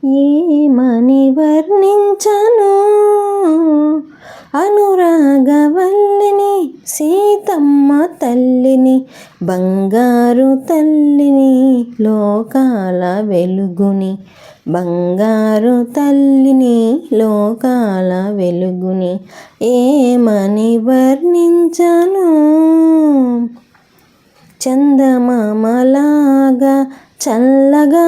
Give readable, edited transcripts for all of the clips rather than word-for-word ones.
ఏమని వర్ణించను అనురాగవల్లిని, సీతమ్మ తల్లిని, బంగారు తల్లిని, లోకాల వెలుగుని, బంగారు తల్లిని, లోకాల వెలుగుని. ఏమని వర్ణించను చందమామలాగా చల్లగా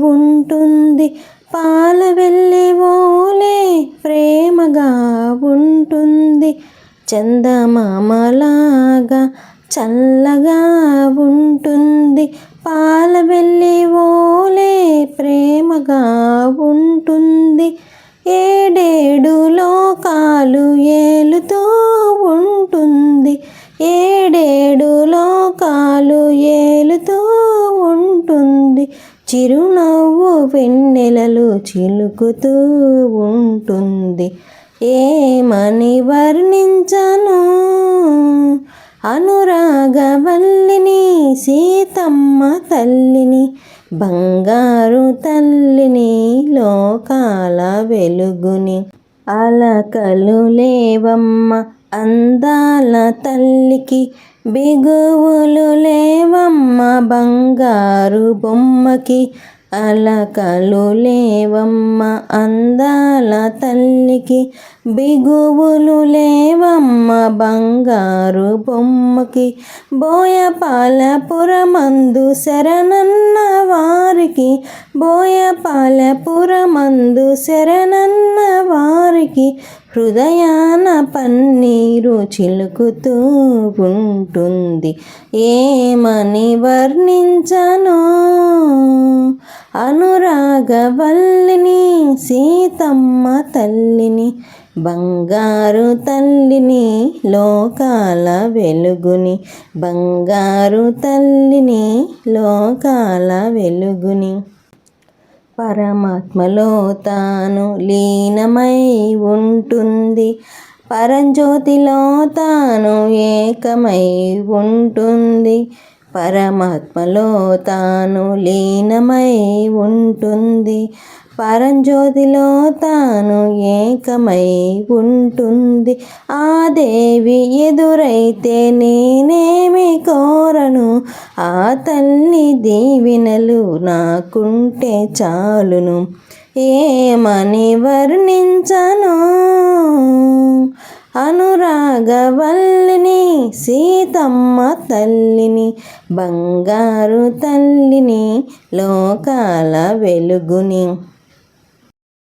ఉంటుంది, పాల వెల్లి ఓలే ప్రేమగా ఉంటుంది. చందమామలాగా చల్లగా ఉంటుంది, పాల వెల్లి ఓలే ప్రేమగా ఉంటుంది. ఏడేడు లోకాలు ఏలుతూ ఉంటుంది, ఏడేడు లోకాలు ఏలుతూ ఉంటుంది. చిరునవ్వు వెన్నెలలు చిలుకుతూ ఉంటుంది. ఏమని వర్ణించను అనురాగవల్లిని, సీతమ్మ తల్లిని, బంగారు తల్లిని, లోకాల వెలుగుని. అలకలు లేవమ్మ అందాల తల్లికి, బిగువులు లేవమ్మ బంగారు బొమ్మకి. అలకలు లేవమ్మ అందాల తల్లికి, బిగువులు లేవమ్మ బంగారు బొమ్మకి. బోయపాలపురమందు శరణన్న వారికి, బోయపాలపురమందు శరణన్న వారికి, హృదయాన పన్నీరు చిలుకుతూ ఉంటుంది. ఏమని వర్ణించను అనురాగవల్లిని, సీతమ్మ తల్లిని, బంగారు తల్లిని, లోకాల వెలుగుని, బంగారు తల్లిని, లోకాల వెలుగుని. పరమాత్మలో తాను లీనమై ఉంటుంది, పరంజ్యోతిలో తాను ఏకమై ఉంటుంది. పరమాత్మలో తాను లీనమై ఉంటుంది, పరంజ్యోతిలో తాను ఏకమై ఉంటుంది. ఆ దేవి ఎదురైతే నేనేమి కోరను, ఆ తల్లి దీవెనలు నాకుంటే చాలును. ఏమని వర్ణించను అనురాగవల్లిని, సీతమ్మ తల్లిని, బంగారు తల్లిని, లోకాల వెలుగుని.